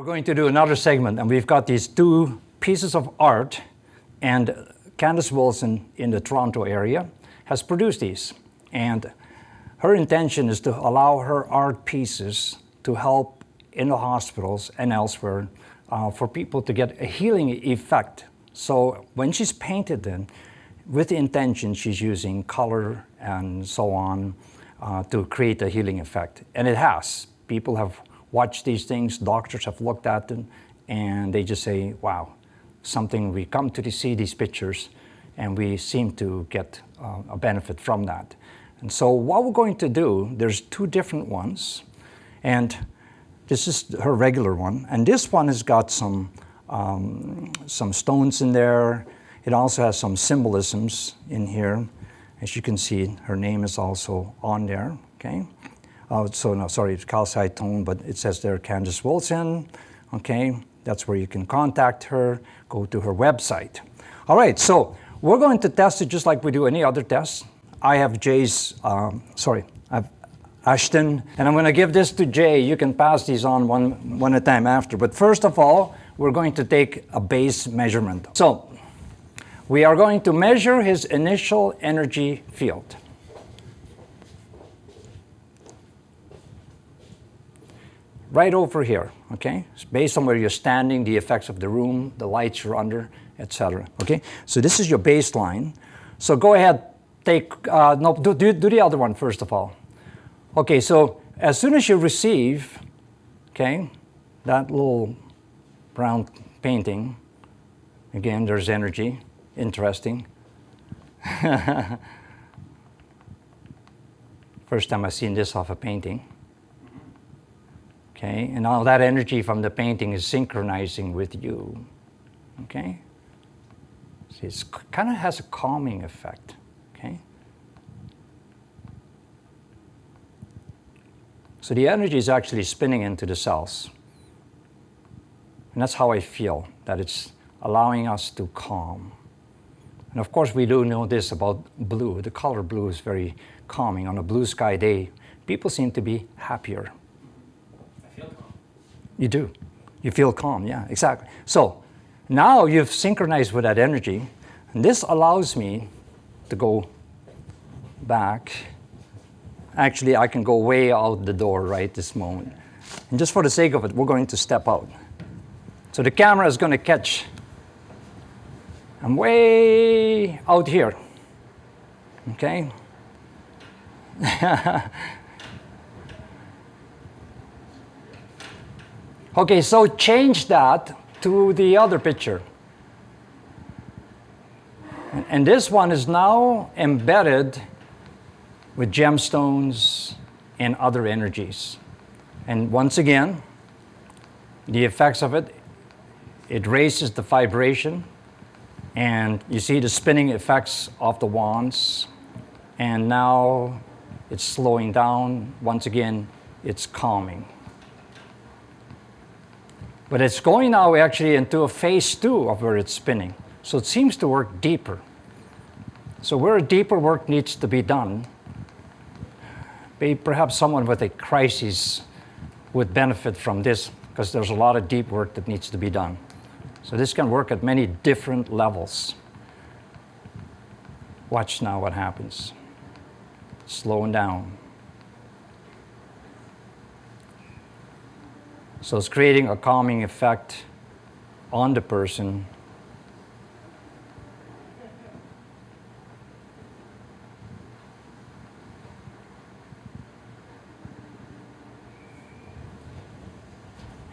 We're going to do another segment, and we've got these two pieces of art, and Candace Wilson in the Toronto area has produced these. And her intention is to allow her art pieces to help in the hospitals and elsewhere for people to get a healing effect. So when she's painted them, with the intention, she's using color and so on to create a healing effect. And it has. People have watched these things, doctors have looked at them, and they just say, wow, something, we come to see these pictures, and we seem to get a benefit from that. And so what we're going to do, there's two different ones, and this is her regular one, and this one has got some stones in there. It also has some symbolisms in here. As you can see, her name is also on there, okay? It's calcite tone, but it says there Candace Wilson, okay? That's where you can contact her, go to her website. All right, so we're going to test it just like we do any other test. I have I have Ashton, and I'm going to give this to Jay. You can pass these on one at a time after. But first of all, we're going to take a base measurement. So we are going to measure his initial energy field. Right over here, okay? It's based on where you're standing, the effects of the room, the lights you're under, etc. Okay? So this is your baseline. So go ahead, do the other one first of all. Okay, so as soon as you receive, okay, that little brown painting, again, there's energy, interesting. First time I've seen this off a painting. Okay, and all that energy from the painting is synchronizing with you. Okay? So it kind of has a calming effect. Okay? So the energy is actually spinning into the cells. And that's how I feel, that it's allowing us to calm. And of course, we do know this about blue. The color blue is very calming. On a blue sky day, people seem to be happier. You do. You feel calm, yeah, exactly. So now you've synchronized with that energy, and this allows me to go back. Actually, I can go way out the door right this moment. And just for the sake of it, we're going to step out. So the camera is going to catch. I'm way out here. Okay? Okay, so change that to the other picture. And this one is now embedded with gemstones and other energies. And once again, the effects of it, it raises the vibration, and you see the spinning effects of the wands, and now it's slowing down. Once again, it's calming. But it's going now actually into a phase 2 of where it's spinning. So it seems to work deeper. So where deeper work needs to be done, perhaps someone with a crisis would benefit from this, because there's a lot of deep work that needs to be done. So this can work at many different levels. Watch now what happens. Slowing down. So it's creating a calming effect on the person.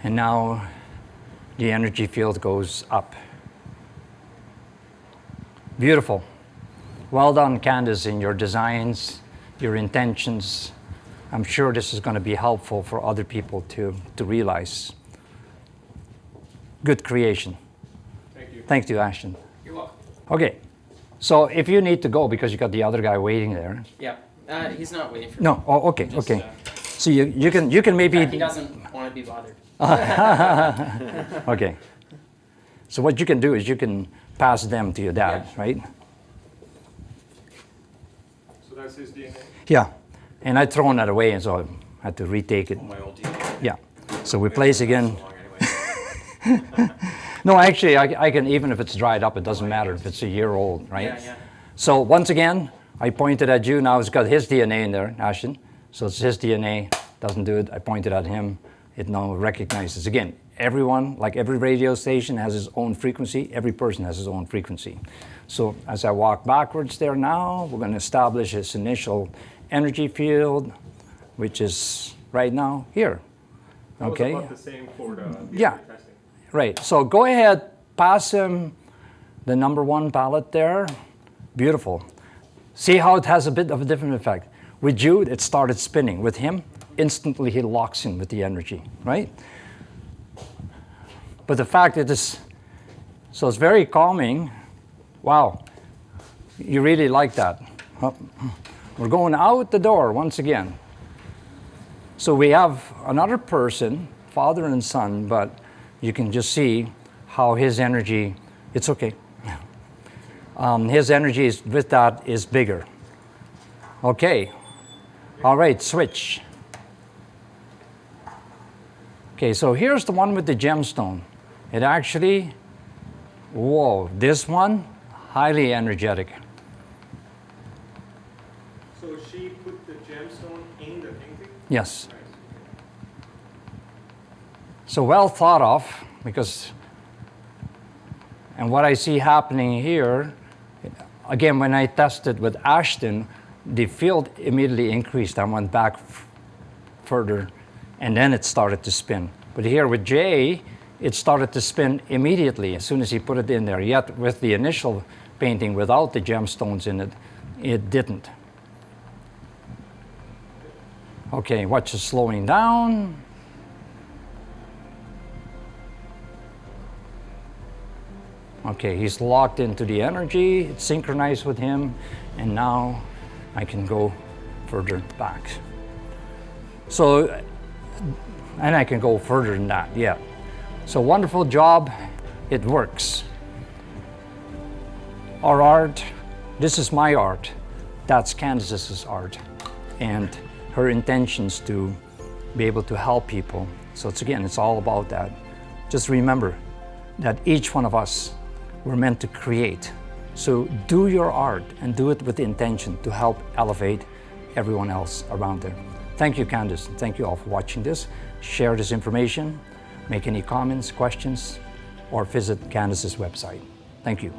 And now the energy field goes up. Beautiful. Well done, Candace, in your designs, your intentions. I'm sure this is going to be helpful for other people to realize. Good creation. Thank you. Thank you, Ashton. You're welcome. Okay, so if you need to go because you got the other guy waiting there. Yeah, he's not waiting for me. No, oh, okay, just, okay. So you can maybe. He doesn't want to be bothered. Okay. So what you can do is you can pass them to your dad, Yeah. right? So that's his DNA? Yeah. And I'd thrown that away, and so I had to retake it. My old DNA. Yeah. So we place again. So long anyway. No, actually, I can, even if it's dried up, it doesn't matter if it's a year old, right? Yeah. So once again, I pointed at you. Now it's got his DNA in there, Ashton. So it's his DNA. Doesn't do it. I pointed at him. It now recognizes. Again, everyone, like every radio station, has its own frequency. Every person has his own frequency. So as I walk backwards there now, we're going to establish this initial energy field, which is right now here. Okay. That was about the same for the Yeah. other testing. Right. So go ahead, pass him the number 1 palette there. Beautiful. See how it has a bit of a different effect. With Jude, it started spinning. With him, instantly he locks in with the energy, right? But the fact that it's very calming. Wow, you really like that. We're going out the door once again. So we have another person, father and son, but you can just see how his energy, it's okay. His energy with that is bigger. Okay. All right, switch. Okay, so here's the one with the gemstone. It actually, whoa, this one, highly energetic. So she put the gemstone in the painting? Yes. Nice. So well thought of, because, and what I see happening here, again, when I tested with Ashton, the field immediately increased. I went back further, and then it started to spin. But here with Jay, it started to spin immediately as soon as he put it in there. Yet with the initial painting without the gemstones in it, it didn't. Okay, watch it slowing down. Okay, he's locked into the energy, it's synchronized with him, and now I can go further back. So, and I can go further than that, yeah. So wonderful job, it works. Our art, this is my art, that's Candace's art, and her intentions to be able to help people. So it's all about that. Just remember that each one of us, we're meant to create. So do your art and do it with the intention to help elevate everyone else around there. Thank you, Candace. Thank you all for watching this. Share this information, make any comments, questions, or visit Candace's website. Thank you.